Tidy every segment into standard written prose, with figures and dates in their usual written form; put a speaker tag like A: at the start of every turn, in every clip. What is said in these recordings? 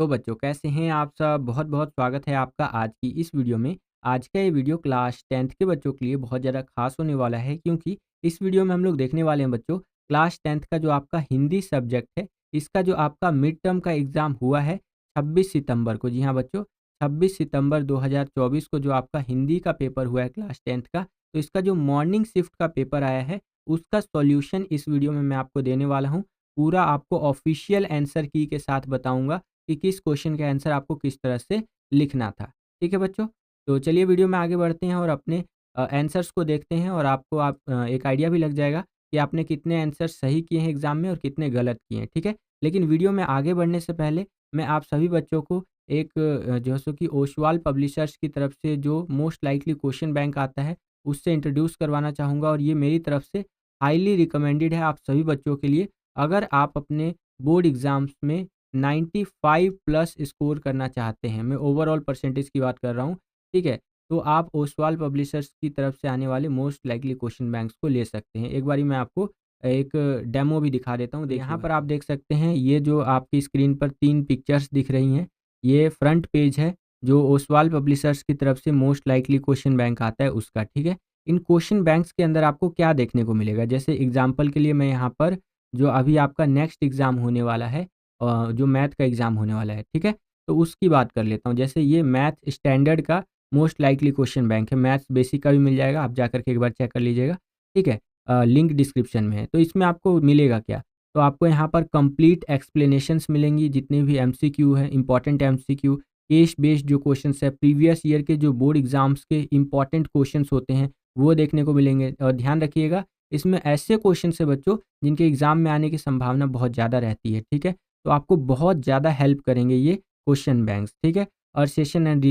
A: तो बच्चों कैसे हैं आप सब? बहुत-बहुत स्वागत है आपका आज की इस वीडियो में। आज का ये वीडियो क्लास 10th के बच्चों के लिए बहुत ज़्यादा ख़ास होने वाला है क्योंकि इस वीडियो में हम लोग देखने वाले हैं बच्चों क्लास 10th का जो आपका हिंदी सब्जेक्ट है, इसका जो आपका मिड टर्म का एग्ज़ाम हुआ है 26 सितंबर को। जी हाँ बच्चों, 26 सितंबर 2024 को जो आपका हिंदी का पेपर हुआ है क्लास 10th का, तो इसका जो मॉर्निंग शिफ्ट का पेपर आया है, उसका सॉल्यूशन इस वीडियो में मैं आपको देने वाला हूँ। पूरा आपको ऑफ़िशियल आंसर की के साथ बताऊँगा कि किस क्वेश्चन का आंसर आपको किस तरह से लिखना था। ठीक है बच्चों? तो चलिए वीडियो में आगे बढ़ते हैं और अपने आंसर्स को देखते हैं और आपको एक आइडिया भी लग जाएगा कि आपने कितने आंसर सही किए हैं एग्ज़ाम में और कितने गलत किए हैं, ठीक है? लेकिन वीडियो में आगे बढ़ने से पहले मैं आप सभी बच्चों को एक जो है सो कि ओसवाल पब्लिशर्स की तरफ से जो मोस्ट लाइकली क्वेश्चन बैंक आता है, उससे इंट्रोड्यूस करवाना चाहूँगा और ये मेरी तरफ से हाइली रिकमेंडेड है आप सभी बच्चों के लिए। अगर आप अपने बोर्ड एग्ज़ाम्स में 95 प्लस स्कोर करना चाहते हैं, मैं ओवरऑल परसेंटेज की बात कर रहा हूँ, ठीक है? तो आप ओसवाल पब्लिशर्स की तरफ से आने वाले मोस्ट लाइकली क्वेश्चन बैंक्स को ले सकते हैं। एक बारी मैं आपको एक डेमो भी दिखा देता हूँ। यहाँ पर आप देख सकते हैं, ये जो आपकी स्क्रीन पर 3 पिक्चर्स दिख रही हैं, ये फ्रंट पेज है, जो ओसवाल पब्लिशर्स की तरफ से मोस्ट लाइकली क्वेश्चन बैंक आता है उसका, ठीक है? इन क्वेश्चन बैंक्स के अंदर आपको क्या देखने को मिलेगा? जैसे एग्ज़ाम्पल के लिए मैं यहाँ पर जो अभी आपका नेक्स्ट एग्ज़ाम होने वाला है, जो मैथ का एग्ज़ाम होने वाला है, ठीक है? तो उसकी बात कर लेता हूँ। जैसे ये मैथ स्टैंडर्ड का मोस्ट लाइकली क्वेश्चन बैंक है, मैथ्स बेसिक का भी मिल जाएगा, आप जाकर के एक बार चेक कर लीजिएगा, ठीक है? लिंक डिस्क्रिप्शन में है। तो इसमें आपको मिलेगा क्या? तो आपको यहाँ पर कंप्लीट एक्सप्लेनेशंस मिलेंगी, जितने भी एमसीक्यू हैं, इम्पोर्टेंट एमसीक्यू, केस बेस्ड जो क्वेश्चंस है, प्रीवियस ईयर के जो बोर्ड एग्ज़ाम्स के इम्पोर्टेंट क्वेश्चंस होते हैं, वो देखने को मिलेंगे। और ध्यान रखिएगा, इसमें ऐसे क्वेश्चंस है बच्चों, जिनके एग्ज़ाम में आने की संभावना बहुत ज़्यादा रहती है, ठीक है? तो आपको बहुत ज़्यादा हेल्प करेंगे ये क्वेश्चन बैंक्स, ठीक है? और सेशन एंड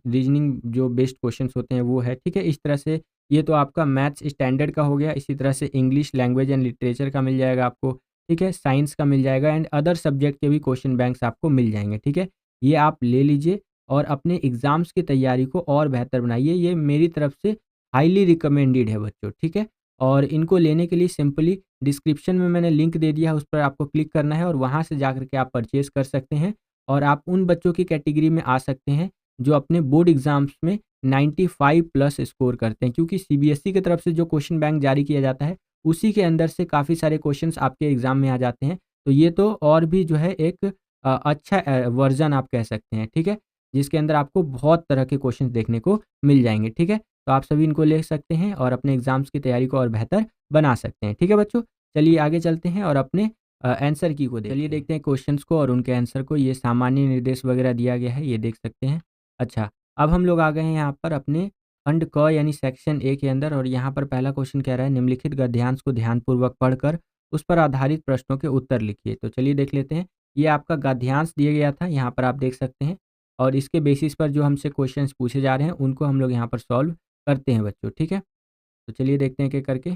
A: रीजनिंग जो बेस्ड क्वेश्चंस होते हैं वो है, ठीक है? इस तरह से ये तो आपका मैथ्स स्टैंडर्ड का हो गया, इसी तरह से इंग्लिश लैंग्वेज एंड लिटरेचर का मिल जाएगा आपको, ठीक है? साइंस का मिल जाएगा एंड अदर सब्जेक्ट के भी क्वेश्चन बैंक्स आपको मिल जाएँगे, ठीक है? ये आप ले लीजिए और अपने एग्ज़ाम्स की तैयारी को और बेहतर बनाइए, ये मेरी तरफ से हाइली रिकमेंडेड है बच्चों, ठीक है? और इनको लेने के लिए सिंपली डिस्क्रिप्शन में मैंने लिंक दे दिया है, उस पर आपको क्लिक करना है और वहाँ से जाकर के आप परचेज़ कर सकते हैं और आप उन बच्चों की कैटेगरी में आ सकते हैं, जो अपने बोर्ड एग्ज़ाम्स में 95 प्लस स्कोर करते हैं। क्योंकि सीबीएसई की तरफ से जो क्वेश्चन बैंक जारी किया जाता है, उसी के अंदर से काफ़ी सारे क्वेश्चंस आपके एग्ज़ाम में आ जाते हैं। तो ये तो और भी जो है एक अच्छा वर्ज़न आप कह सकते हैं, ठीक है? जिसके अंदर आपको बहुत तरह के क्वेश्चंस देखने को मिल जाएँगे, ठीक है? तो आप सभी इनको ले सकते हैं और अपने एग्ज़ाम्स की तैयारी को और बेहतर बना सकते हैं। ठीक है बच्चों? चलिए आगे चलते हैं और अपने आंसर की को चलिए देखते हैं क्वेश्चंस को और उनके आंसर को। ये सामान्य निर्देश वगैरह दिया गया है, ये देख सकते हैं। अच्छा, अब हम लोग आ गए हैं यहाँ पर अपने खंड क यानी सेक्शन ए के अंदर और यहाँ पर पहला क्वेश्चन कह रहा है निम्नलिखित गद्यांश को ध्यानपूर्वक पढ़कर उस पर आधारित प्रश्नों के उत्तर लिखिए। तो चलिए देख लेते हैं। ये आपका गद्यांश दिया गया था, यहाँ पर आप देख सकते हैं और इसके बेसिस पर जो हमसे क्वेश्चंस पूछे जा रहे हैं, उनको हम लोग यहाँ पर सॉल्व करते हैं बच्चों, ठीक है? तो चलिए देखते हैं एक-एक करके।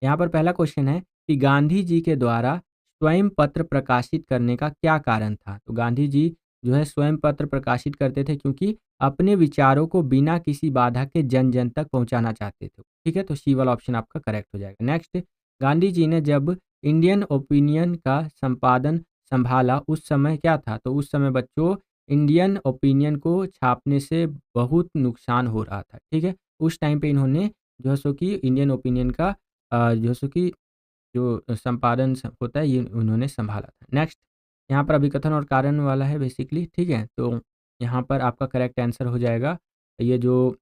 A: यहाँ पर पहला क्वेश्चन है कि गांधी जी के द्वारा स्वयं पत्र प्रकाशित करने का क्या कारण था? तो गांधी जी जो है स्वयं पत्र प्रकाशित करते थे क्योंकि अपने विचारों को बिना किसी बाधा के जन-जन तक पहुँचाना चाहते थे। ठीक है? तो सी वाला ऑप्शन आपका करेक्ट हो जाएगा। नेक्स्ट, गांधी जी ने जब इंडियन ओपिनियन का संपादन सँभाला उस समय क्या था? तो उस समय बच्चों इंडियन ओपिनियन को छापने से बहुत नुकसान हो रहा था। ठीक है? उस टाइम पे इन्होंने जो है सो कि इंडियन ओपिनियन का जो सो कि जो संपादन होता है ये उन्होंने सँभाला था। नेक्स्ट, यहाँ पर अभिकथन और कारण वाला है बेसिकली, ठीक है? तो यहाँ पर आपका करेक्ट आंसर हो जाएगा, ये जो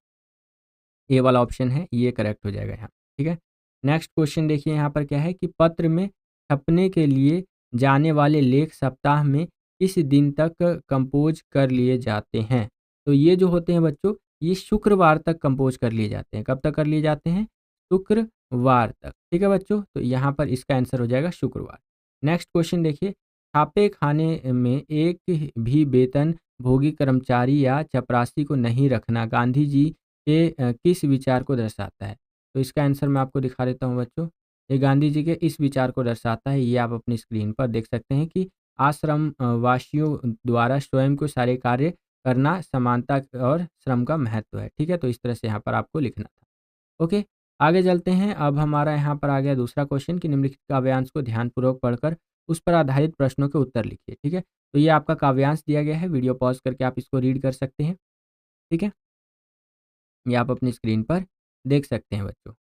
A: ए वाला ऑप्शन है ये करेक्ट हो जाएगा यहाँ, ठीक है? नेक्स्ट क्वेश्चन देखिए यहाँ पर क्या है कि पत्र में छपने के लिए जाने वाले लेख सप्ताह में किस दिन तक कंपोज़ कर लिए जाते हैं? तो ये जो होते हैं बच्चों, ये शुक्रवार तक कंपोज़ कर लिए जाते हैं। कब तक कर लिए जाते हैं? शुक्रवार तक, ठीक है बच्चों? तो यहाँ पर इसका आंसर हो जाएगा शुक्रवार। नेक्स्ट क्वेश्चन देखिए, छापे खाने में एक भी वेतन भोगी कर्मचारी या चपरासी को नहीं रखना गांधी जी के किस विचार को दर्शाता है? तो इसका आंसर मैं आपको दिखा देता हूँ बच्चों। ये गांधी जी के इस विचार को दर्शाता है, ये आप अपनी स्क्रीन पर देख सकते हैं कि आश्रम वासियों द्वारा स्वयं को सारे कार्य करना, समानता और श्रम का महत्व है। ठीक है? तो इस तरह से यहाँ पर आपको लिखना था। ओके, आगे चलते हैं। अब हमारा यहाँ पर आ गया दूसरा क्वेश्चन कि निम्नलिखित काव्यांश को ध्यानपूर्वक पढ़कर उस पर आधारित प्रश्नों के उत्तर लिखिए। ठीक है, तो ये आपका काव्यांश दिया गया है, वीडियो पॉज करके आप इसको रीड कर सकते हैं। ठीक है, ये आप अपनी स्क्रीन पर देख सकते हैं बच्चों।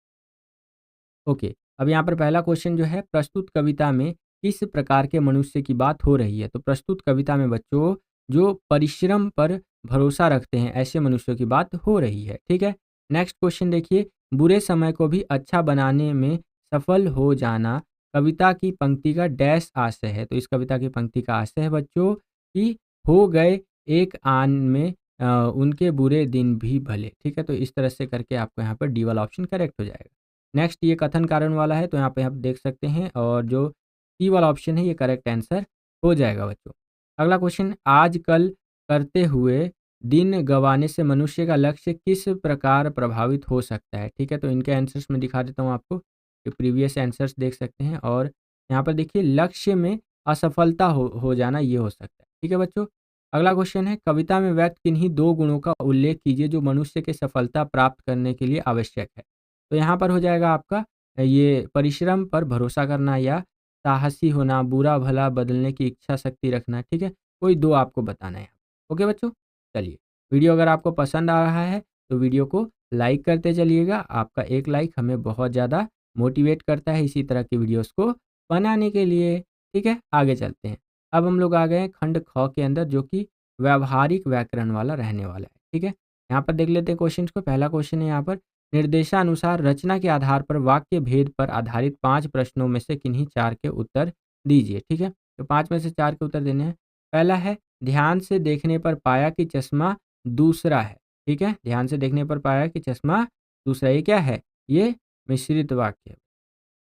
A: ओके, अब यहाँ पर पहला क्वेश्चन जो है, प्रस्तुत कविता में किस प्रकार के मनुष्य की बात हो रही है? तो प्रस्तुत कविता में बच्चों जो परिश्रम पर भरोसा रखते हैं, ऐसे मनुष्यों की बात हो रही है। ठीक है, नेक्स्ट क्वेश्चन देखिए, बुरे समय को भी अच्छा बनाने में सफल हो जाना कविता की पंक्ति का डैश आशय है। तो इस कविता की पंक्ति का आशय है बच्चों कि हो गए एक आन में उनके बुरे दिन भी भले। ठीक है, तो इस तरह से करके आपको यहाँ पर डी वाला ऑप्शन करेक्ट हो जाएगा। नेक्स्ट ये कथन कारण वाला है, तो यहाँ पे आप देख सकते हैं, और जो सी वाला ऑप्शन है ये करेक्ट आंसर हो जाएगा बच्चों। अगला क्वेश्चन, आजकल करते हुए दिन गंवाने से मनुष्य का लक्ष्य किस प्रकार प्रभावित हो सकता है? ठीक है, तो इनके आंसर्स मैं दिखा देता हूँ आपको, ये प्रीवियस आंसर्स देख सकते हैं, और यहाँ पर देखिए लक्ष्य में असफलता हो जाना ये हो सकता है। ठीक है बच्चों, अगला क्वेश्चन है, कविता में व्यक्त किन्हीं दो गुणों का उल्लेख कीजिए जो मनुष्य के सफलता प्राप्त करने के लिए आवश्यक है। तो यहाँ पर हो जाएगा आपका ये परिश्रम पर भरोसा करना या साहसी होना, बुरा भला बदलने की इच्छा शक्ति रखना। ठीक है, कोई दो आपको बताना है। ओके बच्चों, चलिए, वीडियो अगर आपको पसंद आ रहा है तो वीडियो को लाइक करते चलिएगा। आपका एक लाइक हमें बहुत ज़्यादा मोटिवेट करता है इसी तरह की वीडियोस को बनाने के लिए। ठीक है, आगे चलते हैं। अब हम लोग आ गए हैं खंड ख के अंदर, जो कि व्यावहारिक व्याकरण वाला रहने वाला है। ठीक है, यहाँ पर देख लेते हैं क्वेश्चन को। पहला क्वेश्चन है यहाँ पर, निर्देशानुसार रचना के आधार पर वाक्य भेद पर आधारित 5 प्रश्नों में से किन्हीं 4 के उत्तर दीजिए। ठीक है, तो 5 में से 4 के उत्तर देने हैं। पहला है, ध्यान से देखने पर पाया कि चश्मा दूसरा है। ठीक है, ध्यान से देखने पर पाया कि चश्मा दूसरा, ये क्या है? ये मिश्रित वाक्य है।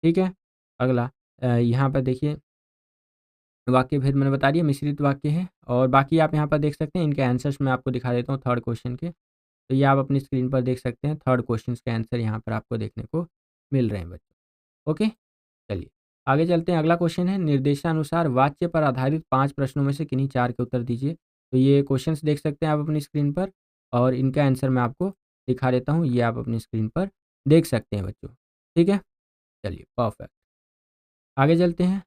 A: ठीक है, अगला यहाँ पर देखिए वाक्य भेद मैंने बता दिया, मिश्रित वाक्य है, और बाकी आप यहाँ पर देख सकते हैं। इनके आंसर्स मैं आपको दिखा देता हूँ थर्ड क्वेश्चन के। तो ये आप अपनी स्क्रीन पर देख सकते हैं, थर्ड क्वेश्चन के आंसर यहाँ पर आपको देखने को मिल रहे हैं बच्चों। ओके, चलिए आगे चलते हैं। अगला क्वेश्चन है, निर्देशानुसार वाक्य पर आधारित 5 प्रश्नों में से किन्हीं 4 के उत्तर दीजिए। तो ये क्वेश्चंस देख सकते हैं आप अपनी स्क्रीन पर, और इनका आंसर मैं आपको दिखा देता हूँ, ये आप अपनी स्क्रीन पर देख सकते हैं बच्चों। ठीक है, चलिए परफेक्ट, आगे चलते हैं।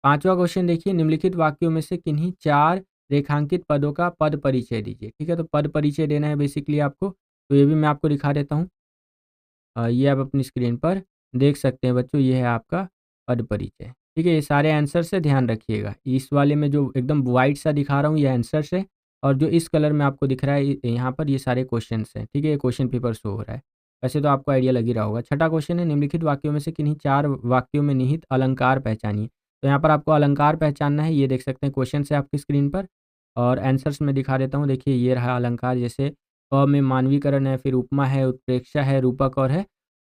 A: पांचवा क्वेश्चन देखिए, निम्नलिखित वाक्यों में से किन्हीं 4 रेखांकित पदों का पद परिचय दीजिए। ठीक है, तो पद परिचय देना है बेसिकली आपको, तो ये भी मैं आपको दिखा देता हूँ। ये आप अपनी स्क्रीन पर देख सकते हैं बच्चों, ये है आपका पद परिचय। ठीक है, ये सारे आंसर से ध्यान रखिएगा। इस वाले में जो एकदम वाइट सा दिखा रहा हूँ ये आंसर्स है, और जो इस कलर में आपको दिख रहा है यहाँ पर ये सारे क्वेश्चंस हैं। ठीक है, ये क्वेश्चन पेपर शो हो रहा है, वैसे तो आपको आइडिया लग ही रहा होगा। छठा क्वेश्चन है, निम्नलिखित वाक्यों में से किन्हीं 4 वाक्यों में निहित अलंकार पहचानिए। तो यहाँ पर आपको अलंकार पहचानना है, ये देख सकते हैं क्वेश्चन है आपकी स्क्रीन पर, और आंसर्स मैं दिखा देता हूँ। देखिए ये रहा अलंकार, जैसे क में मानवीकरण है, फिर उपमा है, उत्प्रेक्षा है, रूपक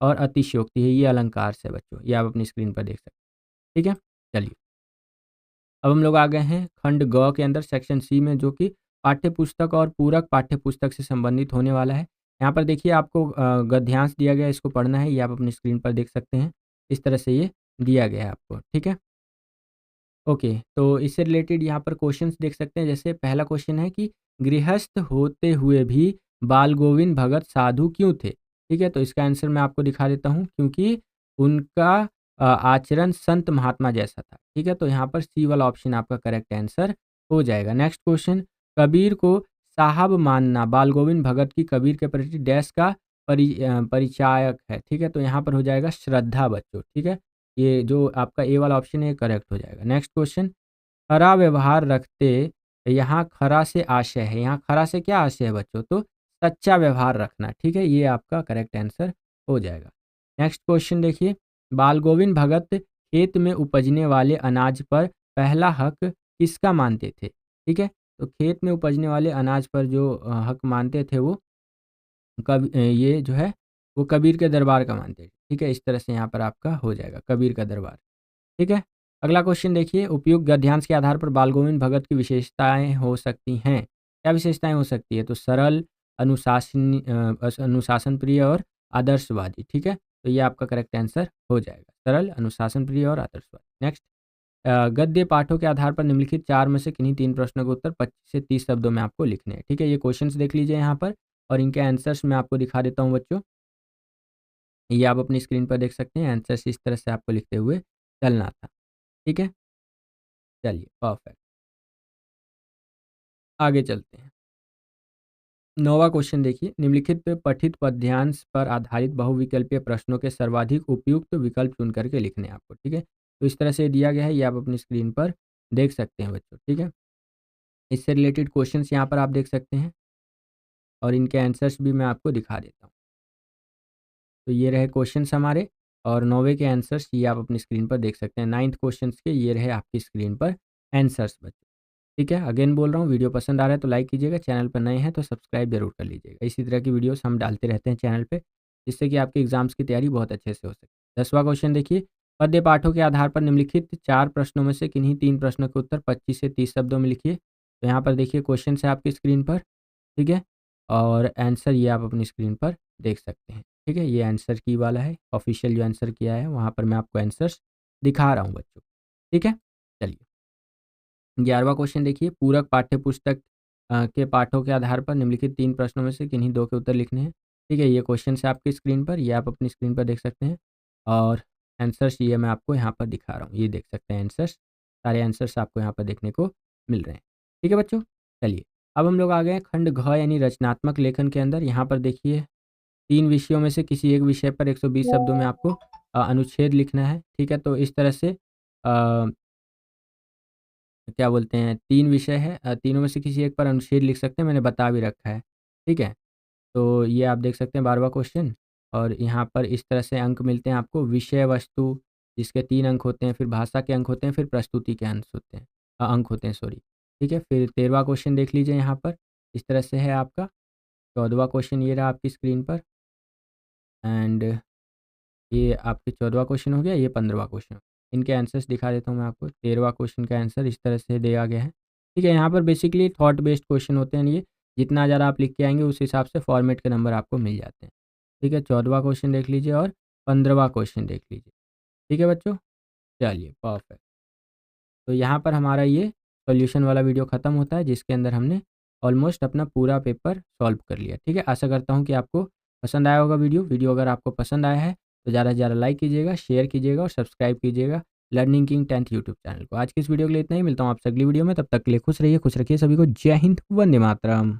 A: और अतिशयोक्ति है, ये अलंकार से बच्चों, ये आप अपनी स्क्रीन पर देख सकते हैं। ठीक है, चलिए अब हम लोग आ गए हैं खंड ग के अंदर, सेक्शन सी में, जो कि पाठ्य पुस्तक और पूरक पाठ्य पुस्तक से संबंधित होने वाला है। यहाँ पर देखिए आपको गद्यांश दिया गया है, इसको पढ़ना है, ये आप अपनी स्क्रीन पर देख सकते हैं। इस तरह से ये दिया गया है आपको। ठीक है, ओके, तो इससे रिलेटेड यहाँ पर क्वेश्चंस देख सकते हैं। जैसे पहला क्वेश्चन है कि गृहस्थ होते हुए भी बाल गोविंद भगत साधु क्यों थे? ठीक है, तो इसका आंसर मैं आपको दिखा देता हूँ, क्योंकि उनका आचरण संत महात्मा जैसा था। ठीक है, तो यहाँ पर सी वाला ऑप्शन आपका करेक्ट आंसर हो जाएगा। नेक्स्ट क्वेश्चन, कबीर को साहब मानना बाल गोविंद भगत की कबीर के प्रति डैश का परिचायक है। ठीक है, तो यहाँ पर हो जाएगा श्रद्धा बच्चों। ठीक है, ये जो आपका ए वाला ऑप्शन है करेक्ट हो जाएगा। नेक्स्ट क्वेश्चन, खरा व्यवहार रखते, यहाँ खरा से आशय है, यहाँ खरा से क्या आशय है बच्चों? तो सच्चा व्यवहार रखना। ठीक है, ये आपका करेक्ट आंसर हो जाएगा। नेक्स्ट क्वेश्चन देखिए, बाल गोविंद भगत खेत में उपजने वाले अनाज पर पहला हक किसका मानते थे? ठीक है, तो खेत में उपजने वाले अनाज पर जो हक मानते थे वो ये जो है वो कबीर के दरबार का मानते थे। ठीक है, इस तरह से यहाँ पर आपका हो जाएगा कबीर का दरबार। ठीक है, अगला क्वेश्चन देखिए, उपयुक्त गद्यांश के आधार पर बाल गोविंद भगत की विशेषताएं हो सकती हैं। क्या विशेषताएं हो सकती है? तो सरल, अनुशासन प्रिय और आदर्शवादी। ठीक है, तो ये आपका करेक्ट आंसर हो जाएगा, सरल, अनुशासन प्रिय और आदर्शवादी। नेक्स्ट, गद्य पाठों के आधार पर निम्नलिखित 4 में से किन्हीं 3 प्रश्नों के उत्तर 25 से 30 शब्दों में आपको लिखने हैं। ठीक है, ये क्वेश्चंस देख लीजिए यहाँ पर, और इनके आंसर्स मैं आपको दिखा देता हूँ बच्चों। ये आप अपनी स्क्रीन पर देख सकते हैं, आंसर्स इस तरह से आपको लिखते हुए चलना था। ठीक है, चलिए परफेक्ट, आगे चलते हैं। 9वां क्वेश्चन देखिए, निम्नलिखित पठित पद्यांश पर आधारित बहुविकल्पीय प्रश्नों के सर्वाधिक उपयुक्त विकल्प चुन करके लिखने हैं आपको, ठीक है। तो इस तरह से दिया गया है, ये आप अपनी स्क्रीन पर देख सकते हैं बच्चों, ठीक है। इससे रिलेटेड क्वेश्चंस यहाँ पर आप देख सकते हैं और इनके आंसर्स भी मैं आपको दिखा देता हूँ। तो ये रहे क्वेश्चंस हमारे और 9वें के आंसर्स ये आप अपनी स्क्रीन पर देख सकते हैं। 9th क्वेश्चंस के ये रहे आपकी स्क्रीन पर आंसर्स बच्चों, ठीक है। अगेन बोल रहा हूँ, वीडियो पसंद आ रहा है तो लाइक कीजिएगा, चैनल पर नए हैं तो सब्सक्राइब जरूर कर लीजिएगा। इसी तरह की वीडियोस हम डालते रहते हैं चैनल पे, जिससे कि आपके एग्जाम्स की तैयारी बहुत अच्छे से हो सके। 10वां क्वेश्चन देखिए, पद्य पाठों के आधार पर निम्नलिखित 4 प्रश्नों में से किन्हीं 3 प्रश्नों के उत्तर 25 से 30 शब्दों में लिखिए। तो यहाँ पर देखिए क्वेश्चन है आपकी स्क्रीन पर, ठीक है, और आंसर ये आप अपनी स्क्रीन पर देख सकते हैं, ठीक है। ये आंसर की वाला है, ऑफिशियल जो आंसर किया है वहाँ पर मैं आपको आंसर्स दिखा रहा हूँ बच्चों, ठीक है। चलिए 11वां क्वेश्चन देखिए, पूरक पाठ्य पुस्तक के पाठों के आधार पर निम्नलिखित 3 प्रश्नों में से किन्हीं 2 के उत्तर लिखने हैं, ठीक है। ये क्वेश्चन है आपकी स्क्रीन पर, ये आप अपनी स्क्रीन पर देख सकते हैं और आंसर्स ये मैं आपको यहाँ पर दिखा रहा हूँ, ये देख सकते हैं आंसर्स, सारे आंसर्स आपको यहाँ पर देखने को मिल रहे हैं, ठीक है बच्चों। चलिए अब हम लोग आ गए हैं खंड घ यानी रचनात्मक लेखन के अंदर। यहाँ पर देखिए 3 विषयों में से किसी एक विषय पर 120 शब्दों में आपको अनुच्छेद लिखना है, ठीक है। तो इस तरह से क्या बोलते हैं, 3 विषय है, तीनों में से किसी एक पर अनुच्छेद लिख सकते हैं, मैंने बता भी रखा है, ठीक है। तो ये आप देख सकते हैं 12वां क्वेश्चन और यहाँ पर इस तरह से अंक मिलते हैं आपको। विषय वस्तु जिसके 3 अंक होते हैं, फिर भाषा के अंक होते हैं, फिर प्रस्तुति के अंश होते हैं, अंक होते हैं सॉरी, ठीक है। फिर 13वां क्वेश्चन देख लीजिए यहाँ पर, इस तरह से है आपका। 14वां क्वेश्चन ये रहा आपकी स्क्रीन पर एंड ये आपके 14वां क्वेश्चन हो गया, ये 15वां क्वेश्चन। इनके आंसर्स दिखा देता हूँ मैं आपको। 13वां क्वेश्चन का आंसर इस तरह से दिया गया है, ठीक है। यहाँ पर बेसिकली थॉट बेस्ड क्वेश्चन होते हैं ये, जितना ज़्यादा आप लिख के आएँगे उस हिसाब से फॉर्मेट के नंबर आपको मिल जाते हैं, ठीक है। 14वां क्वेश्चन देख लीजिए और 15वां क्वेश्चन देख लीजिए, ठीक है बच्चों। चलिए परफेक्ट। तो यहाँ पर हमारा ये सॉल्यूशन वाला वीडियो ख़त्म होता है, जिसके अंदर हमने ऑलमोस्ट अपना पूरा पेपर सॉल्व कर लिया, ठीक है। आशा करता हूँ कि आपको पसंद आया होगा वीडियो अगर आपको पसंद आया है तो ज़्यादा से ज़्यादा लाइक कीजिएगा, शेयर कीजिएगा और सब्सक्राइब कीजिएगा learning king 10th YouTube channel को। आज की इस वीडियो के लिए इतना ही, मिलता हूँ आपसे अगली वीडियो में, तब तक के लिए खुश रहिए, खुश रखिए सभी को। जय हिंद, वंदे मातरम।